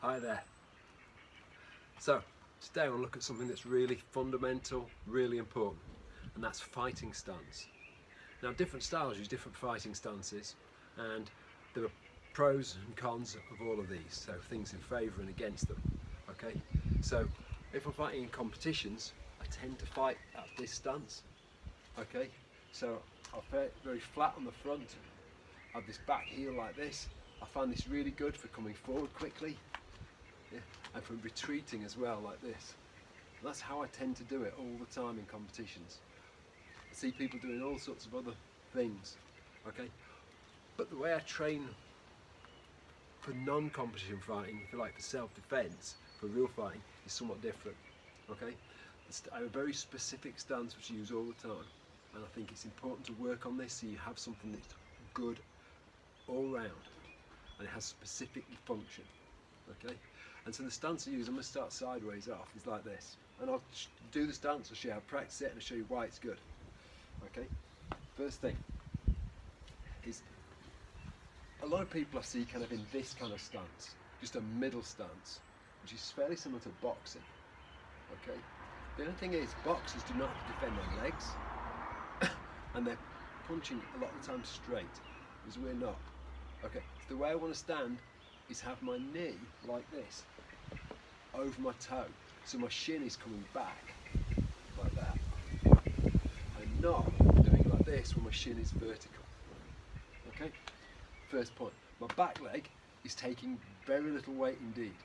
Hi there. So today I want to look at something that's really fundamental, really important, and that's fighting stance. Now different styles use different fighting stances, and there are pros and cons of all of these, so things in favour and against them. Okay, so if I'm fighting in competitions, I tend to fight at this stance. Okay, so I'll play very flat on the front, I have this back heel like this. I find this really good for coming forward quickly, yeah, and for retreating as well, like this. And that's how I tend to do it all the time in competitions. I see people doing all sorts of other things, okay? But the way I train for non-competition fighting, if you like, for self-defense, for real fighting, is somewhat different, okay? I have a very specific stance which I use all the time, and I think it's important to work on this so you have something that's good all round, and it has specific function, okay? And so the stance I use, I'm going to start sideways off, is like this. And I'll do the stance, I'll show you how to practice it, and I'll show you why it's good. Okay? First thing is, a lot of people I see kind of in this kind of stance, just a middle stance, which is fairly similar to boxing. Okay? The only thing is, boxers do not have to defend their legs, and they're punching a lot of the time straight, whereas we're not. Okay, so the way I want to stand is have my knee like this, over my toe, so my shin is coming back, like that. I'm not doing it like this when my shin is vertical. Okay, first point. My back leg is taking very little weight indeed.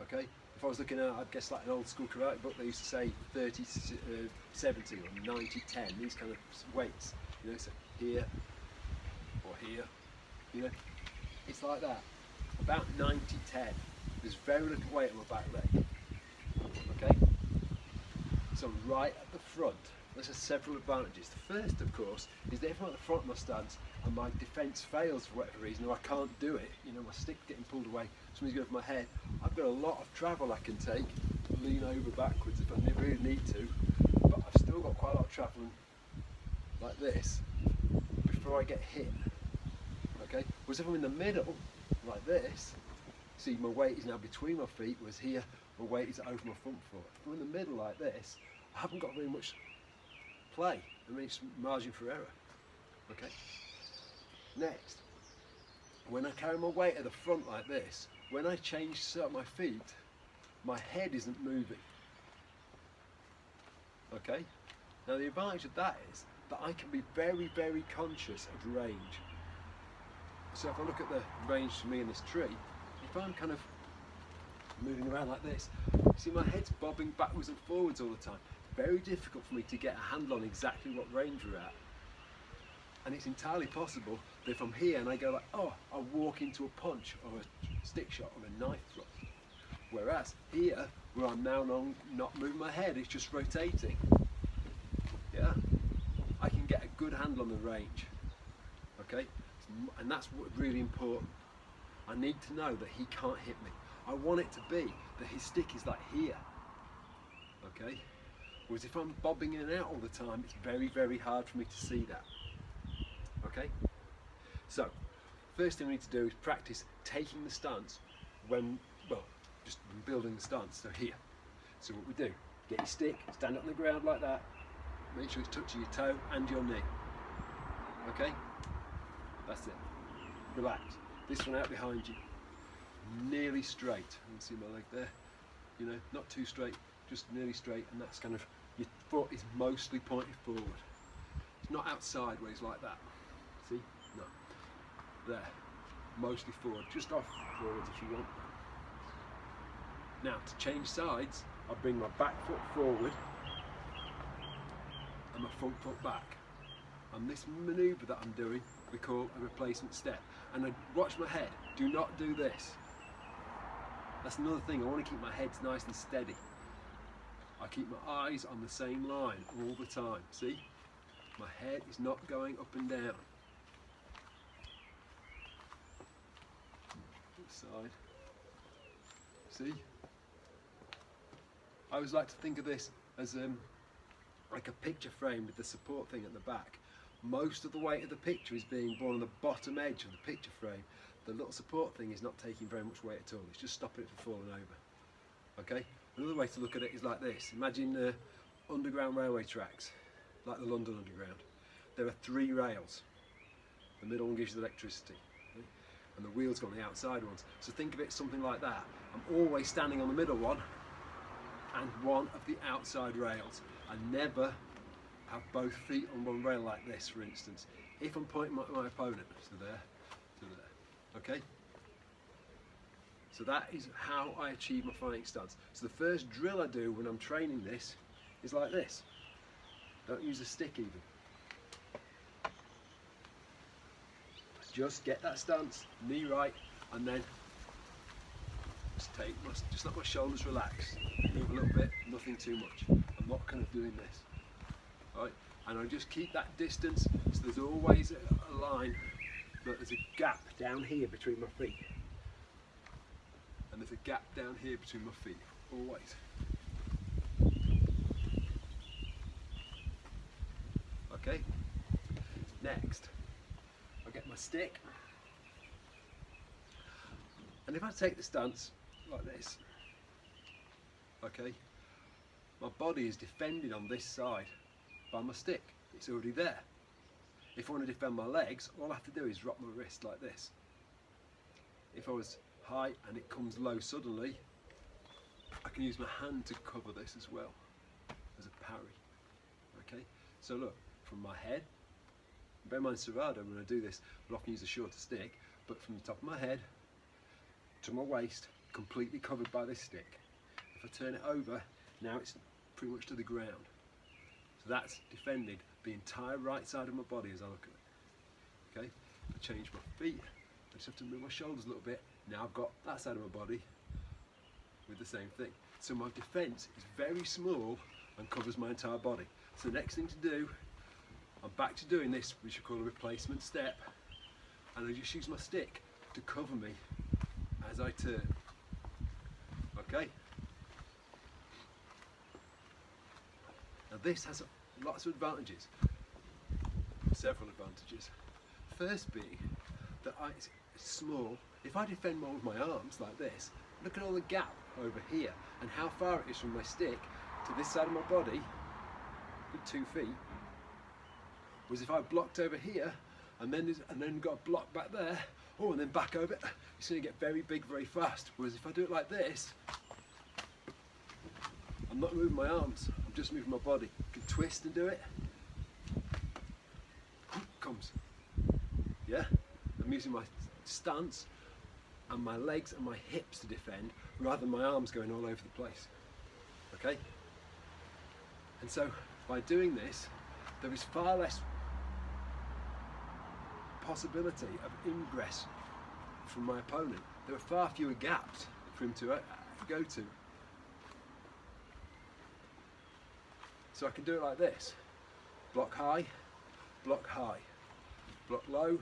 Okay, if I was looking at, I'd guess like an old school karate book, they used to say 30, 70 or 90, 10, these kind of weights. You know, so here or here. You know, it's like that, about 90-10. There's very little weight on my back leg. Okay, so right at the front, this has several advantages. The first, of course, is that if I'm at the front of my stance and my defence fails for whatever reason, or I can't do it, you know, my stick's getting pulled away, somebody's going for my head, I've got a lot of travel I can take, lean over backwards if I really need to, but I've still got quite a lot of travel like this before I get hit. Okay? Whereas if I'm in the middle, like this, see my weight is now between my feet, whereas here my weight is over my front foot. If I'm in the middle like this, I haven't got very much play. I mean, it's margin for error. Okay? Next, when I carry my weight at the front like this, when I change my feet, my head isn't moving. Okay? Now the advantage of that is that I can be very, very conscious of range. So if I look at the range for me in this tree, if I'm kind of moving around like this, see my head's bobbing backwards and forwards all the time. Very difficult for me to get a handle on exactly what range we're at. And it's entirely possible that if I'm here and I go like, oh, I'll walk into a punch or a stick shot or a knife thrust. Whereas here, where I'm now not moving my head, it's just rotating. Yeah, I can get a good handle on the range. Okay? And that's really important. I need to know that he can't hit me. I want it to be that his stick is like here. Okay? Whereas if I'm bobbing in and out all the time, it's very, very hard for me to see that. Okay? So, first thing we need to do is practice taking the stance when, well, just building the stance. So here. So what we do, get your stick, stand up on the ground like that, make sure it's touching your toe and your knee. Okay? That's it. Relax. This one out behind you. Nearly straight. You can see my leg there. You know, not too straight, just nearly straight, and that's kind of, your foot is mostly pointed forward. It's not out sideways like that. See? No. There. Mostly forward. Just off forward if you want. Now, to change sides, I bring my back foot forward and my front foot back. And this manoeuvre that I'm doing, we call a replacement step. And I watch my head, do not do this. That's another thing, I want to keep my head nice and steady. I keep my eyes on the same line all the time, see? My head is not going up and down. This side. See? I always like to think of this as like a picture frame with the support thing at the back. Most of the weight of the picture is being borne on the bottom edge of the picture frame. the little support thing is not taking very much weight at all. It's just stopping it from falling over. Okay? Another way to look at it is like this. Imagine underground railway tracks, like the London Underground. There are 3 rails. The middle one gives you the electricity, okay? And the wheels go on the outside ones. So think of it something like that. I'm always standing on the middle one and one of the outside rails. I never have both feet on one rail like this, for instance. If I'm pointing my opponent, so there, to there, okay? So that is how I achieve my fighting stance. So the first drill I do when I'm training this is like this. Don't use a stick even. Just get that stance, knee right, and then just let my shoulders relax. Move a little bit, nothing too much. I'm not kind of doing this. Right? And I just keep that distance, so there's always a line, but there's a gap down here between my feet. And there's a gap down here between my feet, always. Okay? Next, I get my stick, and if I take the stance like this, okay, my body is defended on this side by my stick. It's already there. If I want to defend my legs, all I have to do is drop my wrist like this. If I was high and it comes low suddenly, I can use my hand to cover this as well as a parry. Okay, so look, from my head, bear in mind Serrado, when I do this, I'll often use a shorter stick, but from the top of my head to my waist, completely covered by this stick. If I turn it over, now it's pretty much to the ground. So that's defended the entire right side of my body as I look at it. Okay, I change my feet, I just have to move my shoulders a little bit. Now I've got that side of my body with the same thing. So my defence is very small and covers my entire body. So the next thing to do, I'm back to doing this, which I call a replacement step, and I just use my stick to cover me as I turn. Okay? Now this has lots of advantages, several advantages. First being that it's small. If I defend more with my arms like this, look at all the gap over here and how far it is from my stick to this side of my body, with 2 feet. Whereas if I blocked over here and then got a block back there, and then back over, it's going to get very big very fast. Whereas if I do it like this, I'm not moving my arms, I'm just moving my body. I can twist and do it. Comes. Yeah? I'm using my stance and my legs and my hips to defend rather than my arms going all over the place. Okay? And so by doing this, there is far less possibility of ingress from my opponent. There are far fewer gaps for him to go to. So I can do it like this. Block high, block high. Block low,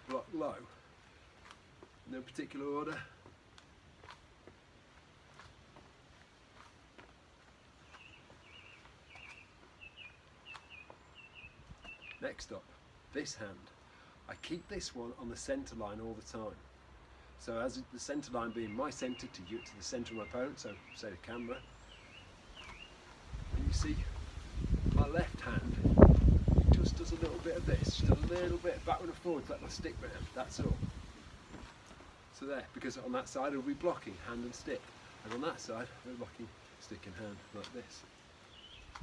block low. In no particular order. Next up, this hand. I keep this one on the centre line all the time. So as the centre line being my centre to the centre of my opponent, so say the camera, and you see my left hand just does a little bit of this, just a little bit backward and forward to let my stick round, that's all. So there, because on that side we'll be blocking hand and stick, and on that side we're blocking stick and hand like this.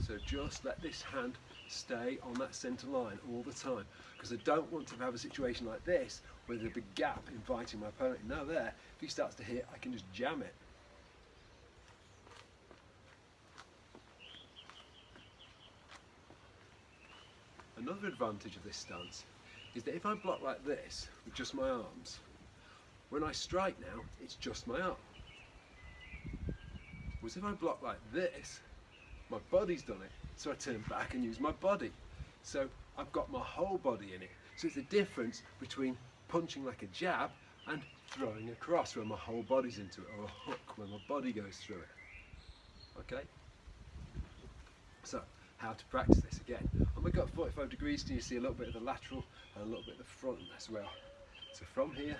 So just let this hand stay on that centre line all the time, because I don't want to have a situation like this where there's a big gap inviting my opponent. Now there, if he starts to hit, I can just jam it. Another advantage of this stance is that if I block like this with just my arms, when I strike now, it's just my arm. Whereas if I block like this, my body's done it, so I turn back and use my body. So I've got my whole body in it. So it's the difference between punching like a jab and throwing across where my whole body's into it, or a hook where my body goes through it. Okay? So, how to practice this again. On my gut 45 degrees, can you see a little bit of the lateral and a little bit of the front as well. So from here,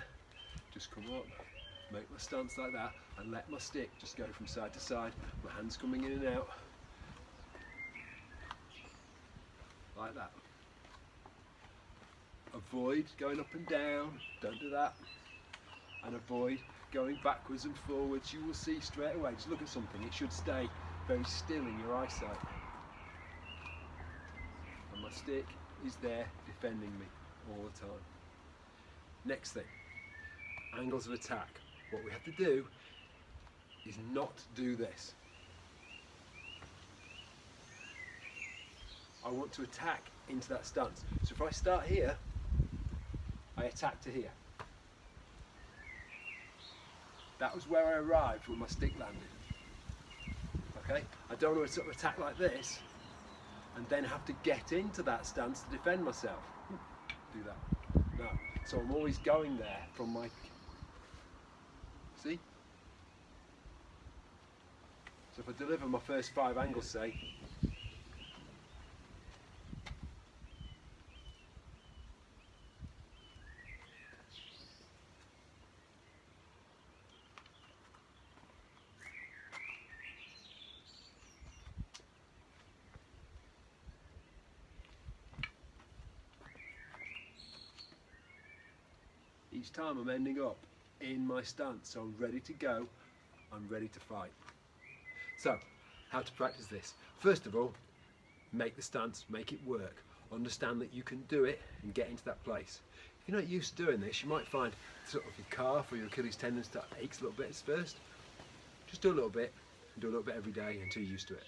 just come up, make my stance like that, and let my stick just go from side to side, my hands coming in and out, like that. Avoid going up and down, don't do that, and avoid going backwards and forwards. You will see straight away, just look at something, it should stay very still in your eyesight. And my stick is there defending me all the time. Next thing, angles of attack. What we have to do is not do this. I want to attack into that stance. So if I start here, I attack to here. That was where I arrived when my stick landed. Okay? I don't want to sort of attack like this and then have to get into that stance to defend myself. Do that. No. So I'm always going there from my... See? So if I deliver my first 5 angles, say, each time I'm ending up in my stance, so I'm ready to go, I'm ready to fight. So, how to practice this? First of all, make the stance, make it work. Understand that you can do it and get into that place. If you're not used to doing this, you might find sort of your calf or your Achilles tendon aches a little bit at first. Just do a little bit, and do a little bit every day until you're used to it.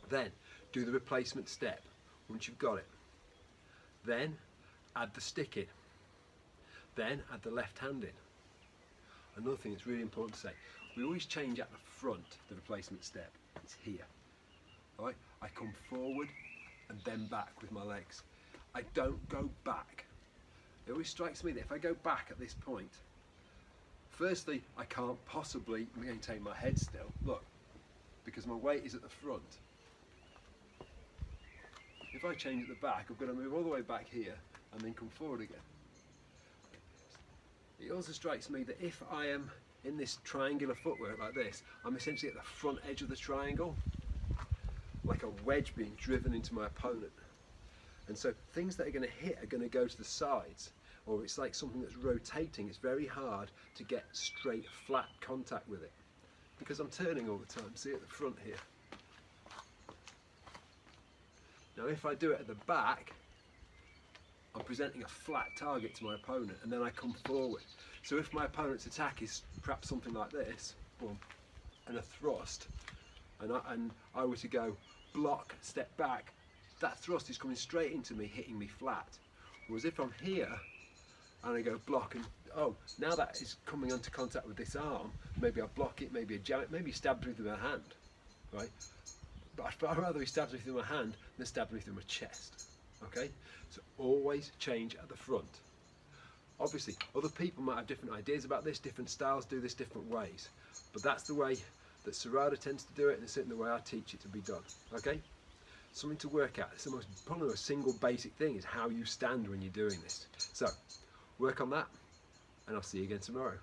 Then, do the replacement step once you've got it. Then, add the stick in. Then add the left hand in. Another thing that's really important to say, we always change at the front, the replacement step. It's here. Right? I come forward and then back with my legs. I don't go back. It always strikes me that if I go back at this point, firstly, I can't possibly maintain my head still. Look, because my weight is at the front. If I change at the back, I've got to move all the way back here and then come forward again. It also strikes me that if I am in this triangular footwork like this, I'm essentially at the front edge of the triangle, like a wedge being driven into my opponent. And so things that are going to hit are going to go to the sides, or it's like something that's rotating. It's very hard to get straight, flat contact with it, because I'm turning all the time. See at the front here. Now if I do it at the back, I'm presenting a flat target to my opponent, and then I come forward. So if my opponent's attack is perhaps something like this, boom, and a thrust, and I were to go block, step back, that thrust is coming straight into me, hitting me flat. Whereas if I'm here, and I go block, and oh, now that is coming into contact with this arm, maybe I block it, maybe I jam it, maybe stab me through my hand, right? But I'd far rather he stabs me through my hand than stab me through my chest. Okay, so always change at the front. Obviously, other people might have different ideas about this, different styles do this different ways, but that's the way that Sarada tends to do it, and it's certainly the way I teach it to be done. Okay, something to work at. It's the most, probably a single basic thing is how you stand when you're doing this. So work on that, and I'll see you again tomorrow.